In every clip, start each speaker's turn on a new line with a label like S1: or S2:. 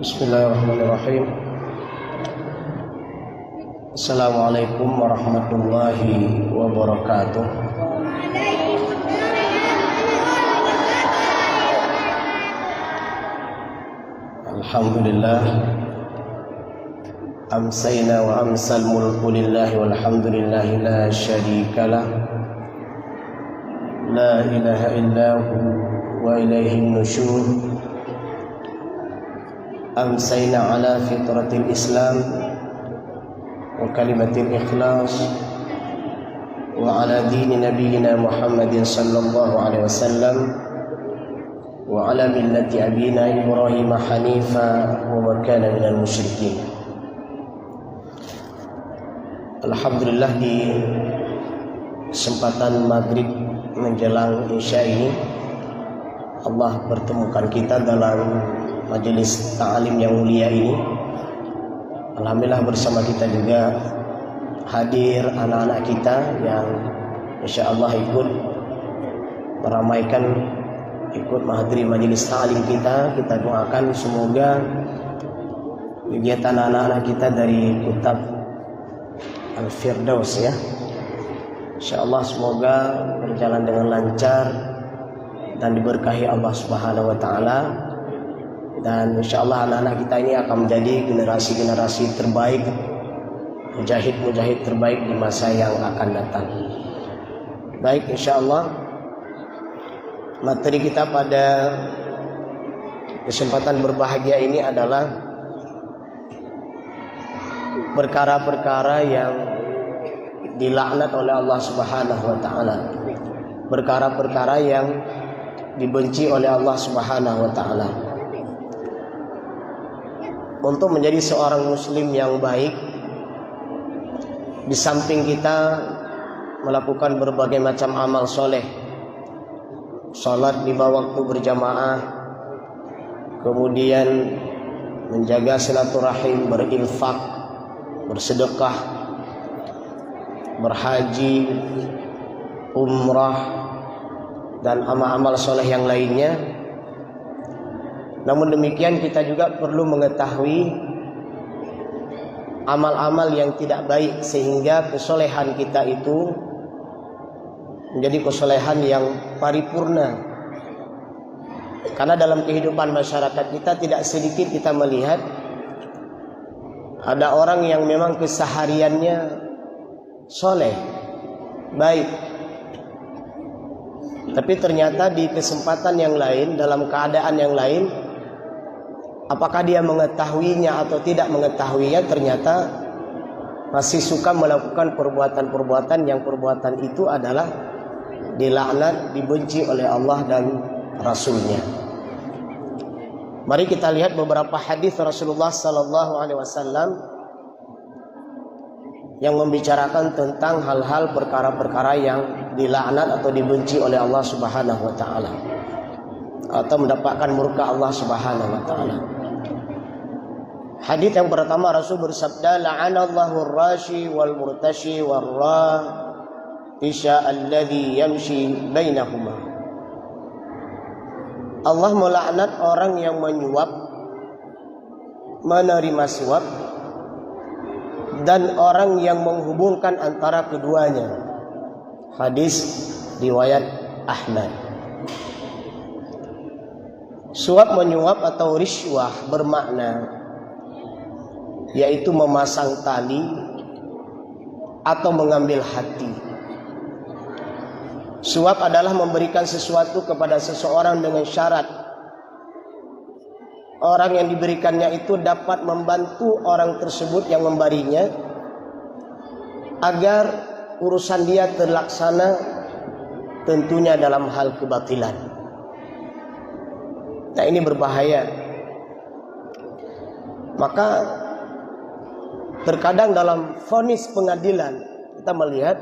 S1: Bismillahirrahmanirrahim. Assalamualaikum warahmatullahi wabarakatuh. Alhamdulillah, amsayna wa amsal mulku lillahi walhamdulillahi la syarika lah, la ilaha illahu wa ilaihi nusyur. Amsayna ala fitratil Islam wa kalimatil ikhlas wa ala dini nabiyyina Muhammadin sallallahu alaihi wasallam wa ala millati abina Ibrahim hanifa wa ma kana minal musyrikin. Alhamdulillah, di kesempatan maghrib menjelang isya ini Allah pertemukan kita dalam majelis ta'lim yang mulia ini. Alhamdulillah, bersama kita juga hadir anak-anak kita yang insyaallah ikut meramaikan, ikut menghadiri majelis ta'lim kita. Kita doakan semoga kegiatan anak-anak kita dari kitab Al-Firdaus, ya, insyaallah semoga berjalan dengan lancar dan diberkahi Allah Subhanahu wa taala. Dan insyaallah anak-anak kita ini akan menjadi generasi-generasi terbaik, mujahid-mujahid terbaik di masa yang akan datang. Baik, insyaallah materi kita pada kesempatan berbahagia ini adalah perkara-perkara yang dilaknat oleh Allah Subhanahu wa taala. Perkara-perkara yang dibenci oleh Allah Subhanahu wa taala. Untuk menjadi seorang muslim yang baik, di samping kita melakukan berbagai macam amal soleh, salat 5 waktu berjamaah, kemudian menjaga silaturahim, berinfak, bersedekah, berhaji, umrah, dan amal-amal soleh yang lainnya. Namun demikian kita juga perlu mengetahui amal-amal yang tidak baik, sehingga kesolehan kita itu menjadi kesolehan yang paripurna. Karena dalam kehidupan masyarakat kita tidak sedikit kita melihat ada orang yang memang kesehariannya soleh, baik, tapi ternyata di kesempatan yang lain, dalam keadaan yang lain, apakah dia mengetahuinya atau tidak mengetahuinya, ternyata masih suka melakukan perbuatan-perbuatan yang perbuatan itu adalah dilaknat, dibenci oleh Allah dan Rasulnya. Mari kita lihat beberapa hadis Rasulullah sallallahu alaihi wasallam yang membicarakan tentang hal-hal perkara-perkara yang dilaknat atau dibenci oleh Allah Subhanahu wa taala, atau mendapatkan murka Allah Subhanahu wa taala. Hadis yang pertama, Rasul bersabda, la'anallahu ar-rashi wal murtashi war-raisha alladhi yamshi bainahuma. Allah melaknat orang yang menyuap, menerima suap, dan orang yang menghubungkan antara keduanya. Hadis riwayat Ahmad. Suap menyuap atau riswah bermakna yaitu memasang tali atau mengambil hati. Suap adalah memberikan sesuatu kepada seseorang dengan syarat orang yang diberikannya itu dapat membantu orang tersebut yang memberinya agar urusan dia terlaksana, tentunya dalam hal kebatilan. Nah, ini berbahaya. Maka terkadang dalam vonis pengadilan kita melihat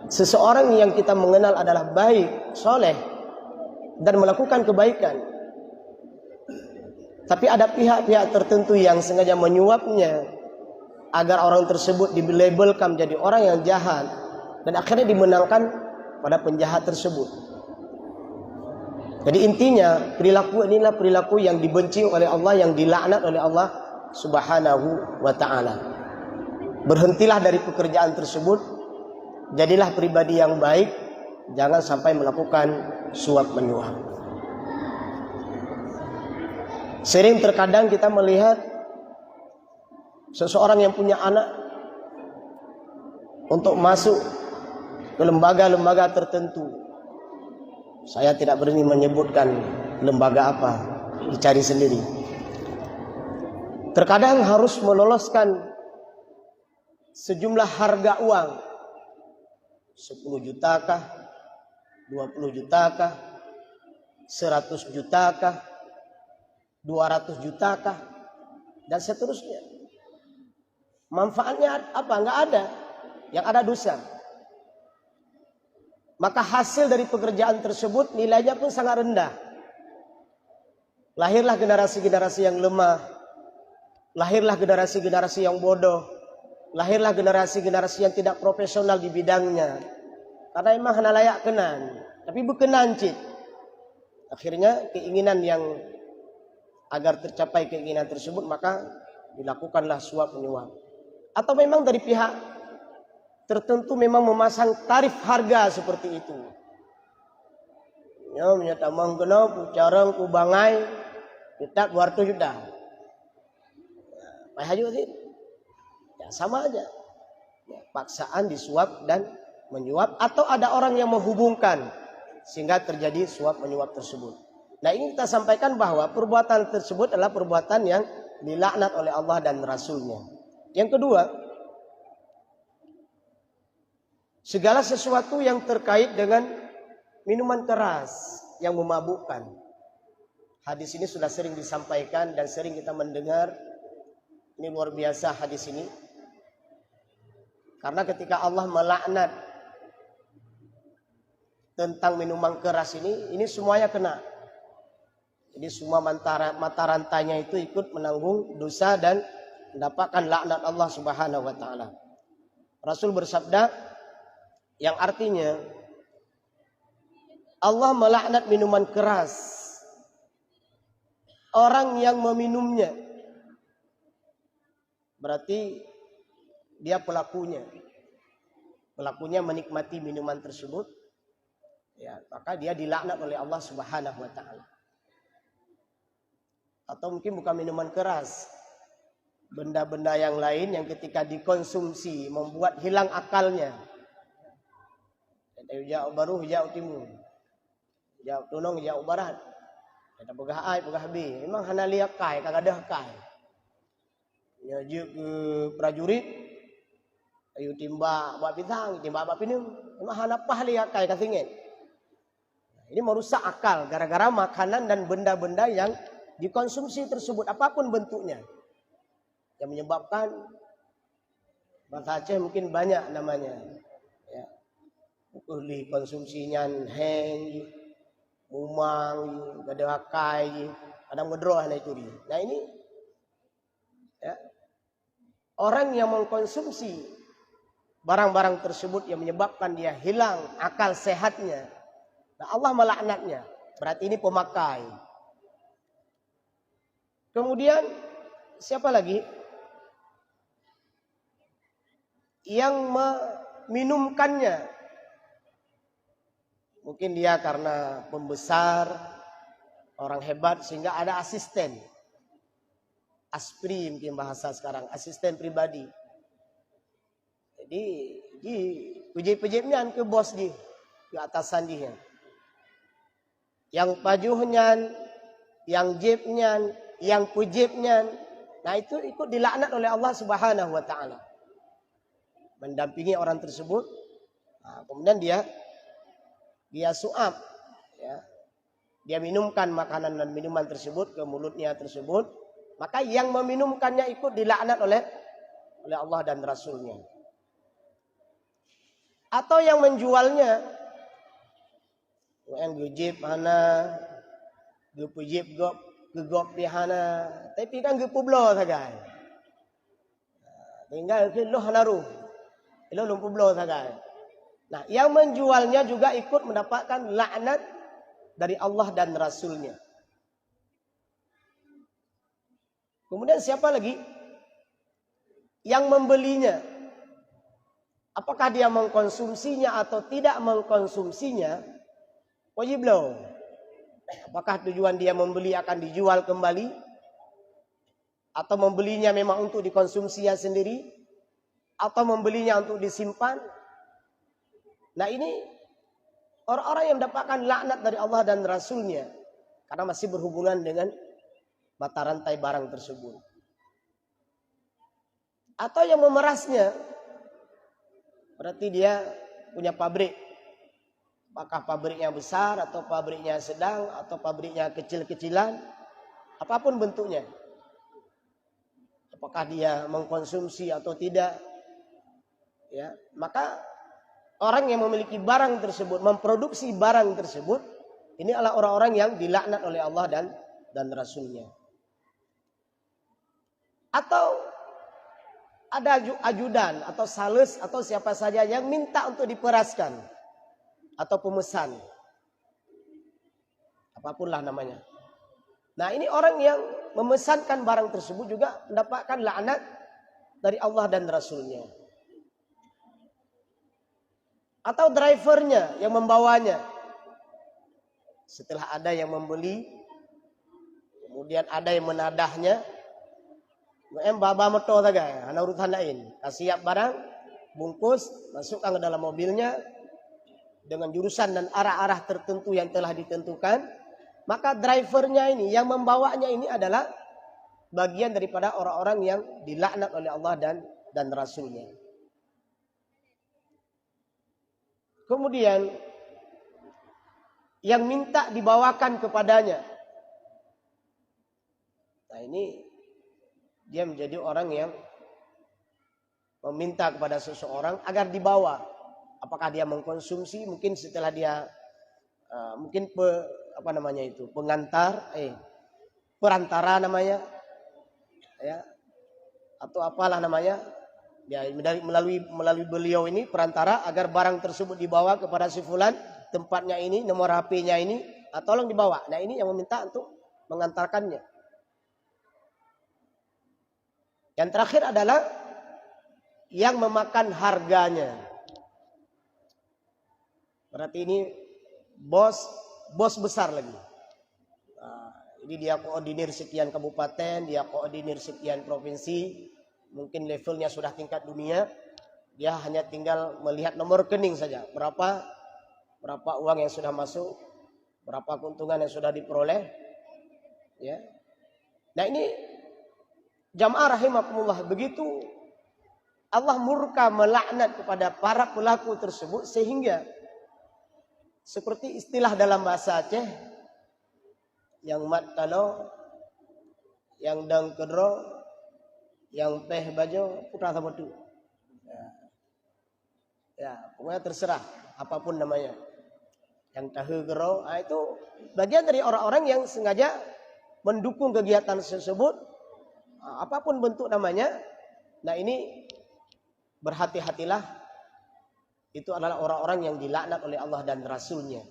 S1: seseorang yang kita mengenal adalah baik, soleh, dan melakukan kebaikan, tapi ada pihak-pihak tertentu yang sengaja menyuapnya agar orang tersebut dilabelkan menjadi orang yang jahat, dan akhirnya dimenangkan pada penjahat tersebut. Jadi intinya perilaku inilah perilaku yang dibenci oleh Allah, yang dilaknat oleh Allah Subhanahu wa ta'ala. Berhentilah dari pekerjaan tersebut, jadilah pribadi yang baik, jangan sampai melakukan suap menyuap. Sering terkadang kita melihat seseorang yang punya anak untuk masuk ke lembaga-lembaga tertentu. Saya tidak berani menyebutkan lembaga apa, dicari sendiri. Terkadang harus meloloskan sejumlah harga uang, 10 jutakah, 20 jutakah, 100 jutakah, 200 jutakah, dan seterusnya. Manfaatnya apa? Enggak ada. Yang ada dosa. Maka hasil dari pekerjaan tersebut nilainya pun sangat rendah. Lahirlah generasi-generasi yang lemah. Lahirlah generasi-generasi yang bodoh. Lahirlah generasi-generasi yang tidak profesional di bidangnya. Karena memang hana layak kenan. Tapi berkenan cik. Akhirnya keinginan yang agar tercapai keinginan tersebut, maka dilakukanlah suap menyuap. Atau memang dari pihak tertentu memang memasang tarif harga seperti itu. Ya, menyatamang kena pucarang kubangai kita 200 juta. Payah juga sih. Ya, sama aja. Ya, paksaan disuap dan menyuap, atau ada orang yang menghubungkan sehingga terjadi suap menyuap tersebut. Nah, ini kita sampaikan bahwa perbuatan tersebut adalah perbuatan yang dilaknat oleh Allah dan Rasulnya. Yang kedua, segala sesuatu yang terkait dengan minuman keras yang memabukkan. Hadis ini sudah sering disampaikan dan sering kita mendengar. Ini luar biasa hadis ini. Karena ketika Allah melaknat tentang minuman keras ini semuanya kena. Jadi semua mata rantainya itu ikut menanggung dosa dan mendapatkan laknat Allah Subhanahu wa ta'ala. Rasul bersabda, yang artinya Allah melaknat minuman keras, orang yang meminumnya. Berarti dia pelakunya. Pelakunya menikmati minuman tersebut, ya, maka dia dilaknat oleh Allah Subhanahu wa ta'ala. Atau mungkin bukan minuman keras, benda-benda yang lain yang ketika dikonsumsi membuat hilang akalnya. Hijau baru, hijau timur, hijau tunong, hijau barat. Ada pegah ai, pegah B. Memang hana liak kai, kagak ada kai. Nyajuk ke prajurit, ayu timba buat bintang, timba buat pinung. Memang hana pah liak kai kasingin. Ini merusak akal gara-gara makanan dan benda-benda yang dikonsumsi tersebut, apapun bentuknya, yang menyebabkan bahasa Aceh mungkin banyak namanya. Ya. Ukuli konsumsinya heng, mumang, gadakai, ada ngedroh na itu. Nah ini, ya, orang yang mengkonsumsi barang-barang tersebut yang menyebabkan dia hilang akal sehatnya, nah Allah melaknatnya. Berarti ini pemakai. Kemudian siapa lagi? Yang meminumkannya. Mungkin dia karena pembesar, orang hebat sehingga ada asisten. Aspri mungkin bahasa sekarang, asisten pribadi. Jadi di pejip-pejipnya ke bos di, ke atasan dia. Yang pajuhnya, yang jibnya, yang pujibnya, nah itu ikut dilaknat oleh Allah Subhanahu wa ta'ala. Mendampingi orang tersebut, nah, kemudian dia suap, ya. Dia minumkan makanan dan minuman tersebut ke mulutnya tersebut, maka yang meminumkannya ikut dilaknat oleh Allah dan Rasulnya. Atau yang menjualnya, yang gejib mana, gepujib gegop di hana, tapi kan gepublo saja. Tinggal ke loh naruh, lo lumpublo saja. Nah, yang menjualnya juga ikut mendapatkan laknat dari Allah dan Rasulnya. Kemudian siapa lagi yang membelinya? Apakah dia mengkonsumsinya atau tidak mengkonsumsinya? Wajib loh. Apakah tujuan dia membeli akan dijual kembali? Atau membelinya memang untuk dikonsumsinya sendiri? Atau membelinya untuk disimpan? Nah ini orang-orang yang mendapatkan laknat dari Allah dan Rasulnya. Karena masih berhubungan dengan mata rantai barang tersebut. Atau yang memerasnya. Berarti dia punya pabrik. Apakah pabriknya besar atau pabriknya sedang atau pabriknya kecil-kecilan, apapun bentuknya. Apakah dia mengkonsumsi atau tidak? Ya, maka orang yang memiliki barang tersebut, memproduksi barang tersebut, ini adalah orang-orang yang dilaknat oleh Allah dan Rasulnya. Atau ada ajudan atau sales atau siapa saja yang minta untuk diperaskan. Atau pemesan. Apapunlah namanya. Nah ini orang yang memesankan barang tersebut juga mendapatkan laknat dari Allah dan Rasulnya. Atau drivernya yang membawanya. Setelah ada yang membeli, kemudian ada yang menadahnya. Baba moto taga, ana urusan lain. Siap barang, bungkus, masukkan ke dalam mobilnya. Dengan jurusan dan arah-arah tertentu yang telah ditentukan, maka drivernya ini, yang membawanya ini adalah bagian daripada orang-orang yang dilaknat oleh Allah dan Rasulnya. Kemudian yang minta dibawakan kepadanya. Nah ini dia menjadi orang yang meminta kepada seseorang agar dibawa. Apakah dia mengkonsumsi? Mungkin setelah dia perantara namanya, ya, atau apalah namanya, ya, melalui beliau ini perantara agar barang tersebut dibawa kepada si fulan, tempatnya ini, nomor HP-nya ini, tolong dibawa. Nah ini yang meminta untuk mengantarkannya. Yang terakhir adalah yang memakan harganya. Berarti ini bos besar lagi. Nah, ini dia koordinir sekian kabupaten, dia koordinir sekian provinsi, mungkin levelnya sudah tingkat dunia. Dia hanya tinggal melihat nomor rekening saja, berapa uang yang sudah masuk, berapa keuntungan yang sudah diperoleh. Ya. Nah ini jamaah rahimakumullah, begitu Allah murka melaknat kepada para pelaku tersebut sehingga seperti istilah dalam bahasa Aceh, yang mat kalau, yang dang kedro, yang teh bajo, putra sama tu. Ya, pokoknya terserah apapun namanya. Yang tahu kedro, itu bagian dari orang-orang yang sengaja mendukung kegiatan tersebut, apapun bentuk namanya. Nah ini berhati-hatilah. Itu adalah orang-orang yang dilaknat oleh Allah dan Rasulnya.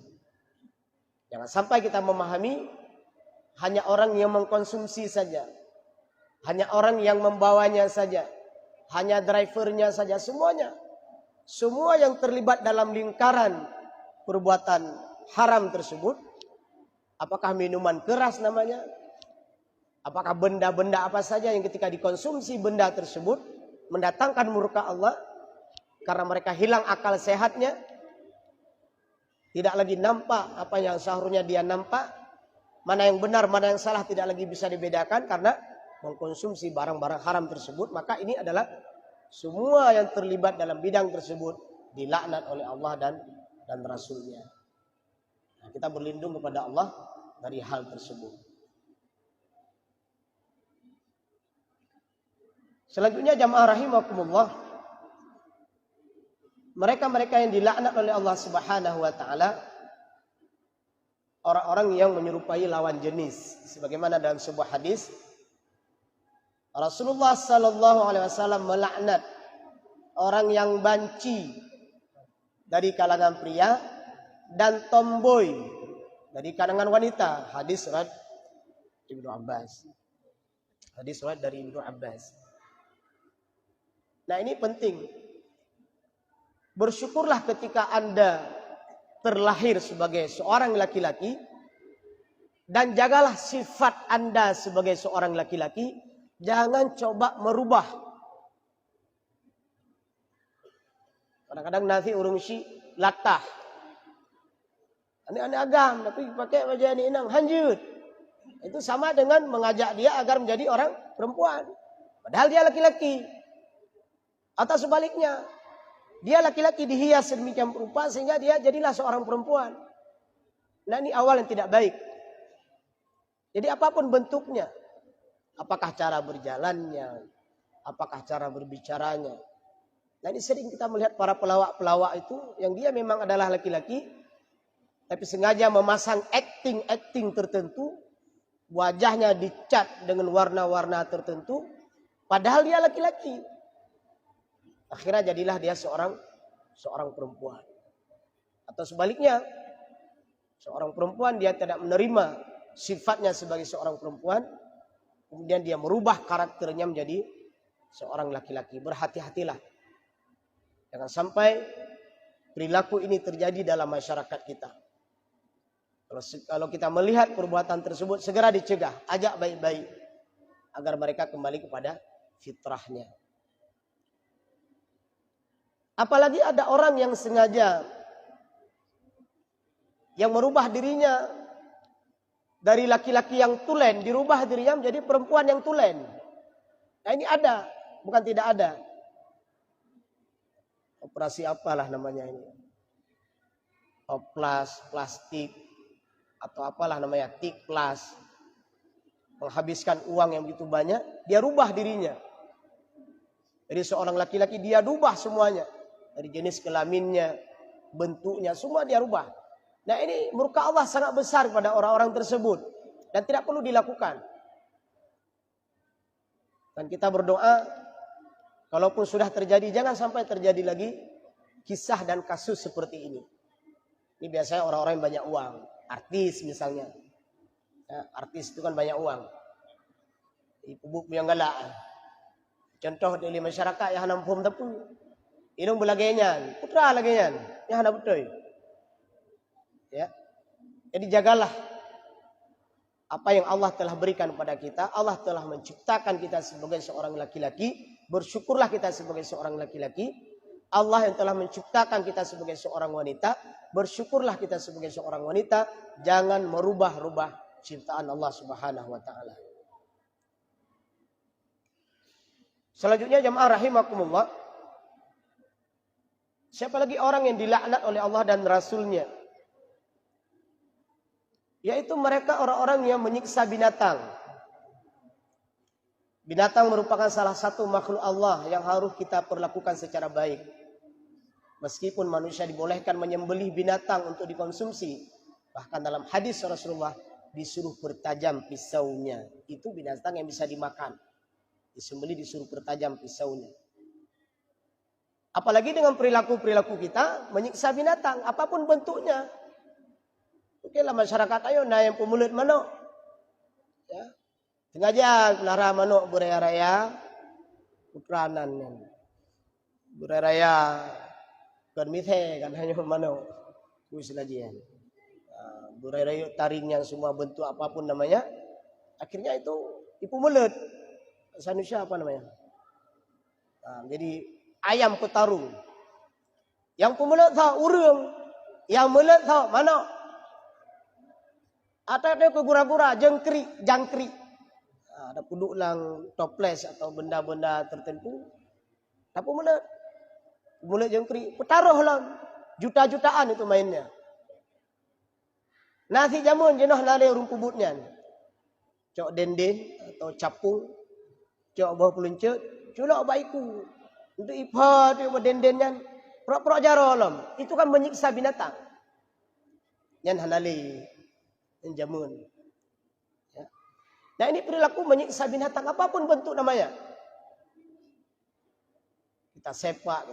S1: Jangan sampai kita memahami hanya orang yang mengkonsumsi saja, hanya orang yang membawanya saja, hanya drivernya saja, semuanya. Semua yang terlibat dalam lingkaran perbuatan haram tersebut, apakah minuman keras namanya, apakah benda-benda apa saja yang ketika dikonsumsi benda tersebut mendatangkan murka Allah, karena mereka hilang akal sehatnya, tidak lagi nampak apa yang seharusnya dia nampak, mana yang benar, mana yang salah tidak lagi bisa dibedakan karena mengkonsumsi barang-barang haram tersebut. Maka ini adalah semua yang terlibat dalam bidang tersebut dilaknat oleh Allah dan Rasulnya. Nah, kita berlindung kepada Allah dari hal tersebut. Selanjutnya jamaah rahimakumullah, mereka-mereka yang dilaknat oleh Allah Subhanahu wa taala, orang-orang yang menyerupai lawan jenis. Sebagaimana dalam sebuah hadis, Rasulullah sallallahu alaihi wasallam melaknat orang yang banci dari kalangan pria dan tomboy dari kalangan wanita. Hadis riwayat Ibnu Abbas. Hadis riwayat dari Ibnu Abbas. Nah, ini penting. Bersyukurlah ketika Anda terlahir sebagai seorang laki-laki, dan jagalah sifat Anda sebagai seorang laki-laki. Jangan coba merubah. Kadang-kadang nasi urungsi latah. Ini agam, tapi pakai baju ini inang hanjut. Itu sama dengan mengajak dia agar menjadi orang perempuan. Padahal dia laki-laki. Atau sebaliknya, dia laki-laki dihias sedemikian rupa sehingga dia jadilah seorang perempuan. Nah, ini awal yang tidak baik. Jadi apapun bentuknya, apakah cara berjalannya, apakah cara berbicaranya. Nah, ini sering kita melihat para pelawak-pelawak itu yang dia memang adalah laki-laki, tapi sengaja memasang acting tertentu, wajahnya dicat dengan warna-warna tertentu, padahal dia laki-laki. Akhirnya jadilah dia seorang perempuan. Atau sebaliknya, seorang perempuan dia tidak menerima sifatnya sebagai seorang perempuan, kemudian dia merubah karakternya menjadi seorang laki-laki. Berhati-hatilah. Jangan sampai perilaku ini terjadi dalam masyarakat kita. Kalau kita melihat perbuatan tersebut, segera dicegah, ajak baik-baik agar mereka kembali kepada fitrahnya. Apalagi ada orang yang sengaja yang merubah dirinya dari laki-laki yang tulen, dirubah dirinya menjadi perempuan yang tulen. Nah, ini ada, bukan tidak ada. Operasi apalah namanya ini? Oplas, plastik, atau apalah namanya, tiklas. Menghabiskan uang yang begitu banyak, dia rubah dirinya. Jadi seorang laki-laki dia rubah semuanya. Dari jenis kelaminnya, bentuknya, semua dia rubah. Nah, ini murka Allah sangat besar pada orang-orang tersebut. Dan tidak perlu dilakukan. Dan kita berdoa, kalaupun sudah terjadi, jangan sampai terjadi lagi kisah dan kasus seperti ini. Ini biasanya orang-orang yang banyak uang. Artis misalnya. Ya, artis itu kan banyak uang. Ibu yang galak. Contoh dari masyarakat yang nampum tapi inung belagainya, putra lagainya, yang ada betul. Ya. Jadi jagalah apa yang Allah telah berikan kepada kita. Allah telah menciptakan kita sebagai seorang laki-laki. Bersyukurlah kita sebagai seorang laki-laki. Allah yang telah menciptakan kita sebagai seorang wanita. Bersyukurlah kita sebagai seorang wanita. Jangan merubah-rubah ciptaan Allah Subhanahu wa taala. Selanjutnya jamaah rahimakumullah. Siapa lagi orang yang dilaknat oleh Allah dan Rasulnya? Yaitu mereka orang-orang yang menyiksa binatang. Binatang merupakan salah satu makhluk Allah yang harus kita perlakukan secara baik. Meskipun manusia dibolehkan menyembelih binatang untuk dikonsumsi. Bahkan dalam hadis Rasulullah disuruh bertajam pisaunya. Itu binatang yang bisa dimakan. Disembelih disuruh bertajam pisaunya. Apalagi dengan perilaku-perilaku kita menyiksa binatang, apapun bentuknya. Oke lah masyarakat ayo yang pemulut manuk. Ya. Sengaja pelihara manuk beraya-raya putranan. Beraya-raya kan mithe kan hanya manuk. Kuis lagi ya. Beraya-raya taring yang semua bentuk apapun namanya. Akhirnya itu ipu mulut. Sanusya apa namanya? Nah, jadi ayam petarung. Yang pemulut tahu urung, yang mulut tahu mana? Atau ada kegura-gura, jangkrik. Nah, ada puduk lang toples atau benda-benda tertentu. Tapi mulut jangkrik, petaruh lang. Juta-jutaan itu mainnya. Nasi jamun jenuh nale urung kubutnya. Cok denden atau capung. Cok bawah peluncut, culok baiku. Untuk ipad, untuk dendennya. Prok-prok jarolam. Itu kan menyiksa binatang. Yang halali. Yang jamun. Ya. Nah ini perilaku menyiksa binatang. Apapun bentuk namanya. Kita sepak,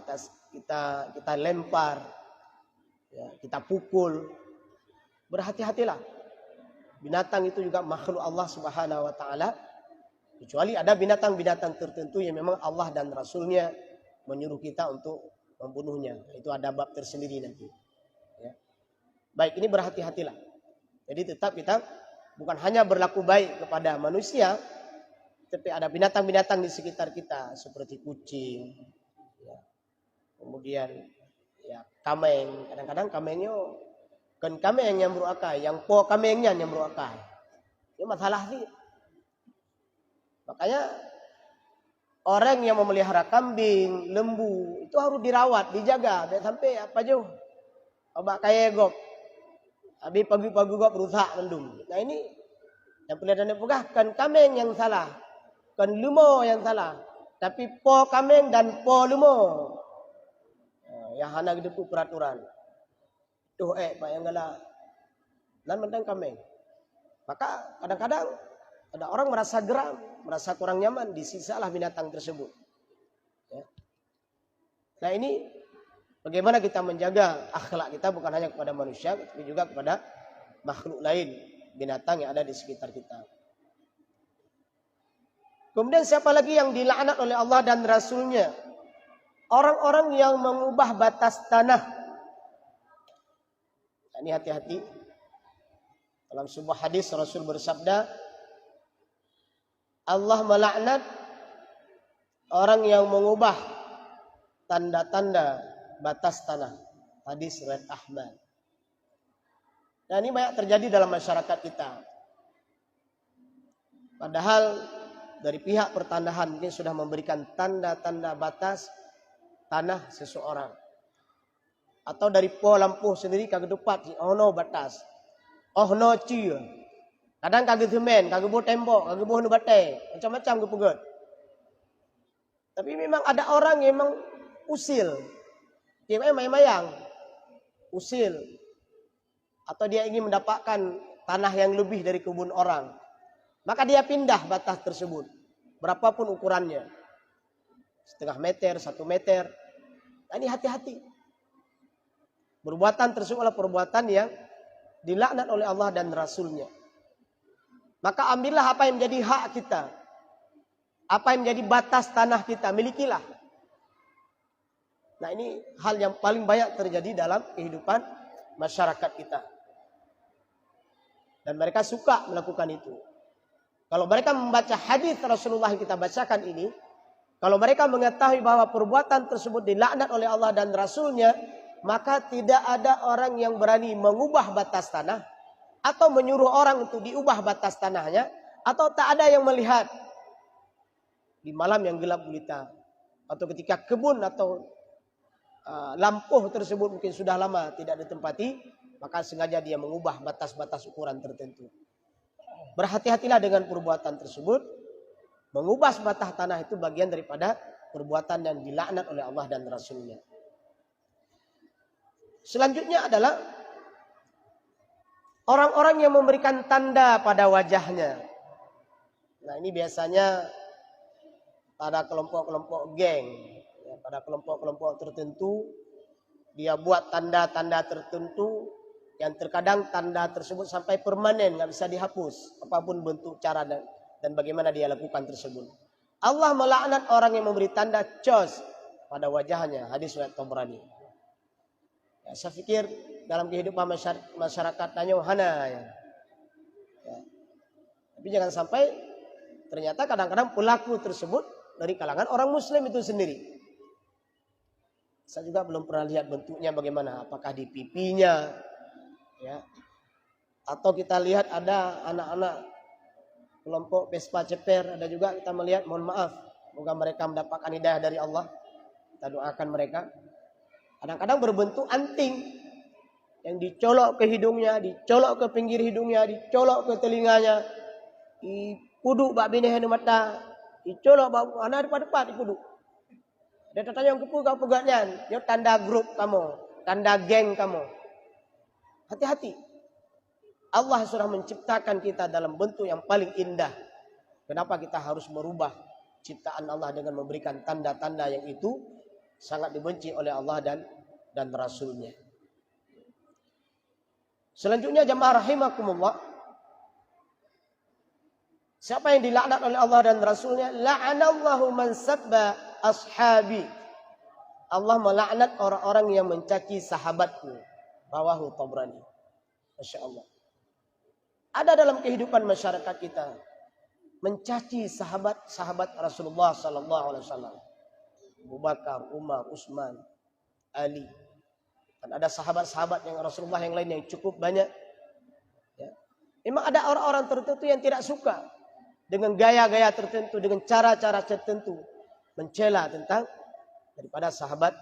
S1: kita lempar. Ya, kita pukul. Berhati-hatilah. Binatang itu juga makhluk Allah Subhanahu wa taala. Kecuali ada binatang-binatang tertentu yang memang Allah dan Rasulnya menyuruh kita untuk membunuhnya. Itu ada bab tersendiri nanti. Ya. Baik, ini berhati-hatilah. Jadi tetap kita bukan hanya berlaku baik kepada manusia, tapi ada binatang-binatang di sekitar kita seperti kucing, ya. Kemudian ya kameng. Kadang-kadang kamengnya kan kameng yang beruakai, yang po kamengnya yang beruakai. Ini masalah sih. Makanya orang yang memelihara kambing, lembu itu harus dirawat, dijaga, biar sampai apa jauh. Obak kaya gop. Habis pagi-pagi gop berusaha mendung. Nah ini yang peliharaan pegah kan kameng yang salah, kan lumo yang salah. Tapi po kameng dan po lumo yang hana hidup peraturan. Tuh pak yang galak. Dan mentang kameng. Maka kadang-kadang ada orang merasa geram, merasa kurang nyaman, disisalah binatang tersebut. Ya. Nah ini bagaimana kita menjaga akhlak kita bukan hanya kepada manusia, tapi juga kepada makhluk lain, binatang yang ada di sekitar kita. Kemudian siapa lagi yang dilaknat oleh Allah dan Rasulnya? Orang-orang yang mengubah batas tanah. Nah, ini hati-hati. Dalam sebuah hadis Rasul bersabda, Allah melaknat orang yang mengubah tanda-tanda batas tanah. Hadis riwayat Ahmad. Nah ini banyak terjadi dalam masyarakat kita. Padahal dari pihak pertanahan mungkin sudah memberikan tanda-tanda batas tanah seseorang. Atau dari po lampu sendiri kagak dapat, oh no batas. Oh no cia. Kadang kagak semen, kagak buat tembok, kagak buat bate, macam-macam ke pegat. Tapi memang ada orang yang memang usil. Dia memang mayang. Usil. Atau dia ingin mendapatkan tanah yang lebih dari kebun orang. Maka dia pindah batas tersebut. Berapapun ukurannya. 0,5 meter, 1 meter. Nah, ini hati-hati. Perbuatan tersebut adalah perbuatan yang dilaknat oleh Allah dan Rasulnya. Maka ambillah apa yang menjadi hak kita. Apa yang menjadi batas tanah kita, milikilah. Nah ini hal yang paling banyak terjadi dalam kehidupan masyarakat kita. Dan mereka suka melakukan itu. Kalau mereka membaca hadis Rasulullah yang kita bacakan ini, kalau mereka mengetahui bahwa perbuatan tersebut dilaknat oleh Allah dan Rasulnya, maka tidak ada orang yang berani mengubah batas tanah, atau menyuruh orang untuk diubah batas tanahnya, atau tak ada yang melihat di malam yang gelap gulita, atau ketika kebun atau lampuh tersebut mungkin sudah lama tidak ditempati, maka sengaja dia mengubah batas-batas ukuran tertentu. Berhati-hatilah dengan perbuatan tersebut. Mengubah batas tanah itu bagian daripada perbuatan yang dilaknat oleh Allah dan Rasulnya. Selanjutnya adalah orang-orang yang memberikan tanda pada wajahnya. Nah ini biasanya pada kelompok-kelompok geng, ya, pada kelompok-kelompok tertentu, dia buat tanda-tanda tertentu yang terkadang tanda tersebut sampai permanen, nggak bisa dihapus, apapun bentuk cara dan bagaimana dia lakukan tersebut. Allah melaknat orang yang memberi tanda cos pada wajahnya. Hadis riwayat Tabrani. Ya, saya pikir dalam kehidupan masyarakat tanya hana ya. Tapi jangan sampai ternyata kadang-kadang pelaku tersebut dari kalangan orang Muslim itu sendiri. Saya juga belum pernah lihat bentuknya bagaimana, apakah di pipinya, ya, atau kita lihat ada anak-anak kelompok Vespa Ceper, ada juga kita melihat, mohon maaf, semoga mereka mendapatkan hidayah dari Allah. Kita doakan mereka. Kadang-kadang berbentuk anting yang dicolok ke hidungnya, dicolok ke pinggir hidungnya, dicolok ke telinganya, dipuduk bak bineh mata, dicolok bak anak depan-depan dipuduk. Dia tanya yang kepu kau pegatnya, dia tanda grup kamu, tanda geng kamu. Hati-hati. Allah sudah menciptakan kita dalam bentuk yang paling indah. Kenapa kita harus merubah ciptaan Allah dengan memberikan tanda-tanda yang itu sangat dibenci oleh Allah dan Rasulnya. Selanjutnya jamaah rahimakumullah, Siapa yang dilaknat oleh Allah dan Rasulnya? La'anallahu man sabba ashabi. Allah melaknat orang-orang yang mencaci sahabatku. Rawahu Tabrani. Masya Allah. Ada dalam kehidupan masyarakat kita mencaci sahabat-sahabat Rasulullah Sallallahu Alaihi Wasallam. Abu Bakar, Umar, Utsman, Ali. Dan ada sahabat-sahabat yang Rasulullah yang lain yang cukup banyak. Ya. Memang ada orang-orang tertentu yang tidak suka dengan gaya-gaya tertentu, dengan cara-cara tertentu mencela tentang daripada sahabat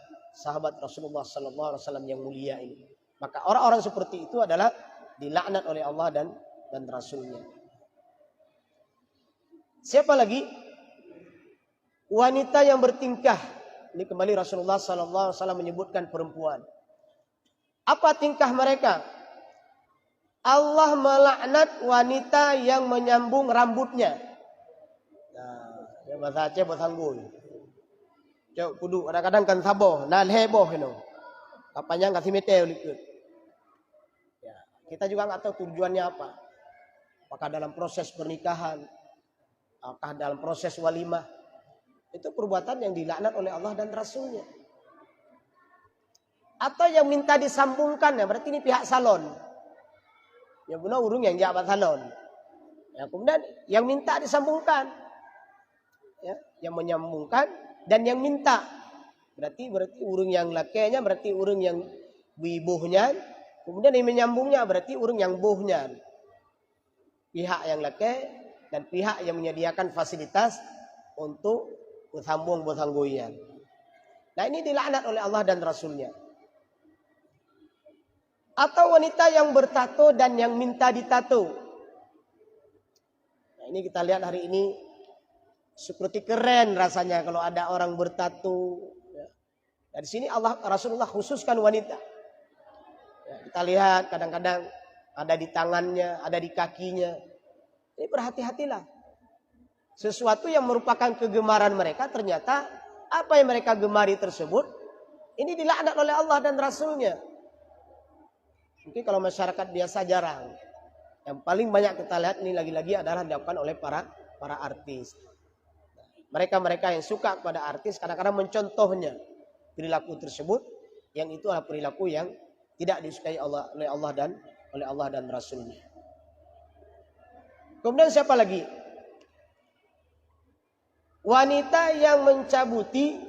S1: Rasulullah Sallallahu Alaihi Wasallam yang mulia ini. Maka orang-orang seperti itu adalah dilaknat oleh Allah dan Rasulnya. Siapa lagi? Wanita yang bertingkah. Ini kembali Rasulullah Sallallahu Alaihi Wasallam menyebutkan perempuan. Apa tingkah mereka? Allah melaknat wanita yang menyambung rambutnya. Nah, yang bahasa Aceh bersanggul. Cok kudu kadang-kadang kan saboh, nan heboh itu. Apanya kasih metel ikut. Ya, kita juga nggak tahu tujuannya apa. Apakah dalam proses pernikahan, apakah dalam proses walimah. Itu perbuatan yang dilaknat oleh Allah dan Rasulnya. Atau yang minta disambungkan, ya berarti ini pihak salon. Ya benar urung yang jabat salon. Ya, kemudian yang minta disambungkan. Ya, yang menyambungkan dan yang minta. Berarti urung yang lakenya, berarti urung yang wibuhnya. Kemudian yang menyambungnya berarti urung yang buhnya. Pihak yang laki dan pihak yang menyediakan fasilitas untuk bersambung bersangguyan. Nah ini dilaknat oleh Allah dan Rasulnya. Atau wanita yang bertato dan yang minta ditato. Nah ini kita lihat hari ini seperti keren rasanya kalau ada orang bertato. Dari sini Rasulullah khususkan wanita. Ya, kita lihat kadang-kadang ada di tangannya, ada di kakinya. Ini berhati-hatilah. Sesuatu yang merupakan kegemaran mereka ternyata apa yang mereka gemari tersebut ini dilaknat oleh Allah dan Rasulnya. Mungkin kalau masyarakat biasa jarang. Yang paling banyak kita lihat ini lagi-lagi adalah dilakukan oleh para artis. Mereka-mereka yang suka kepada artis kadang-kadang mencontohnya perilaku tersebut yang itu adalah perilaku yang tidak disukai oleh Allah dan Rasulnya. Kemudian siapa lagi? Wanita yang mencabuti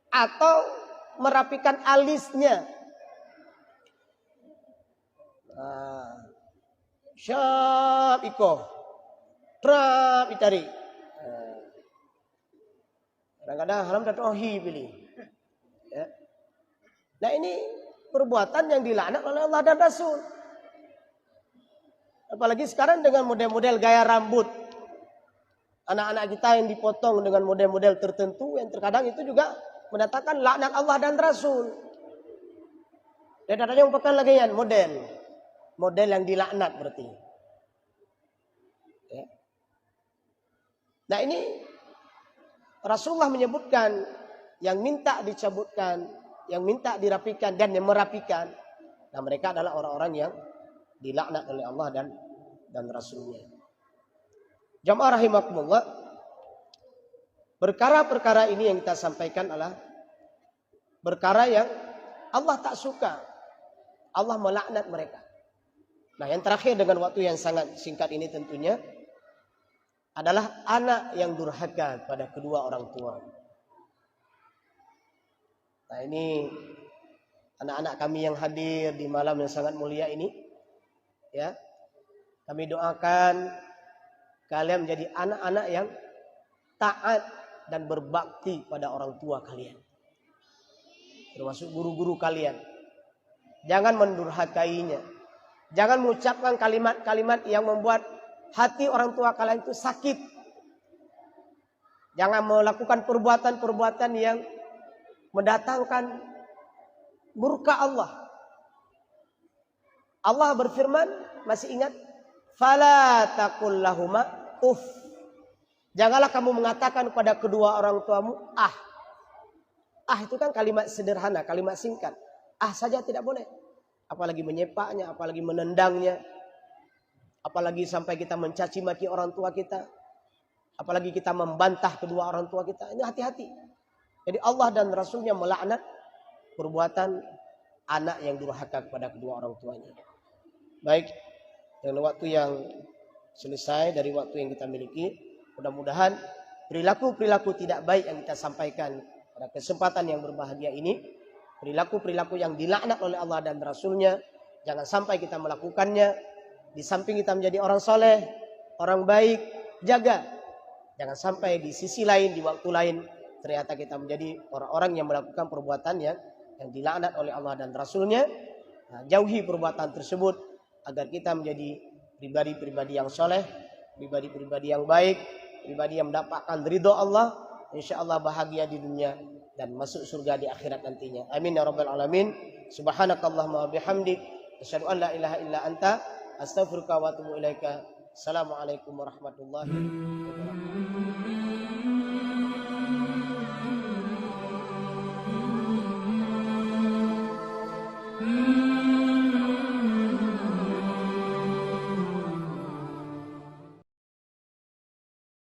S1: atau merapikan alisnya. Syab iko. Trap itari. Kadang-kadang haram tatohi pilih. Ya. Nah ini perbuatan yang dilaknat oleh Allah dan Rasul. Apalagi sekarang dengan model-model gaya rambut. Anak-anak kita yang dipotong dengan model-model tertentu yang terkadang itu juga mendatangkan laknat Allah dan Rasul. Dan adanya merupakan lagi model yang dilaknat berarti. Ya. Nah ini Rasulullah menyebutkan yang minta dicabutkan, yang minta dirapikan dan yang merapikan. Nah mereka adalah orang-orang yang dilaknat oleh Allah dan Rasulnya. Jamaah rahimakumullah, perkara-perkara ini yang kita sampaikan adalah perkara yang Allah tak suka. Allah melaknat mereka. Nah yang terakhir dengan waktu yang sangat singkat ini tentunya adalah anak yang durhaka pada kedua orang tua. Nah ini anak-anak kami yang hadir di malam yang sangat mulia ini, ya kami doakan kalian menjadi anak-anak yang taat dan berbakti pada orang tua kalian. Termasuk guru-guru kalian. Jangan mendurhakainya. Jangan mengucapkan kalimat-kalimat yang membuat hati orang tua kalian itu sakit. Jangan melakukan perbuatan-perbuatan yang mendatangkan murka Allah. Allah berfirman, masih ingat? Fala taqul lahuma uff. Janganlah kamu mengatakan kepada kedua orang tuamu ah. Ah itu kan kalimat sederhana, kalimat singkat. Ah saja tidak boleh. Apalagi menyepaknya, apalagi menendangnya. apalagi sampai kita mencaci maki orang tua kita, apalagi kita membantah kedua orang tua kita. Ini hati-hati. Jadi Allah dan Rasulnya melaknat perbuatan anak yang durhaka kepada kedua orang tuanya. Baik, dengan waktu yang selesai dari waktu yang kita miliki, mudah-mudahan perilaku-perilaku tidak baik yang kita sampaikan pada kesempatan yang berbahagia ini, perilaku-perilaku yang dilaknat oleh Allah dan Rasulnya, jangan sampai kita melakukannya. Di samping kita menjadi orang soleh, orang baik, jaga. Jangan sampai di sisi lain, di waktu lain, ternyata kita menjadi orang-orang yang melakukan perbuatan yang dilaknat oleh Allah dan Rasulnya. Nah, jauhi perbuatan tersebut agar kita menjadi pribadi-pribadi yang soleh, pribadi-pribadi yang baik, pribadi yang mendapatkan ridho Allah, insya Allah bahagia di dunia dan masuk surga di akhirat nantinya. Amin ya rabbal alamin. Subhanakallahumma wa bihamdik, asyhadu an la ilaha illa anta, astaghfiruka wa atubu ilaika. Assalamualaikum warahmatullahi wabarakatuh.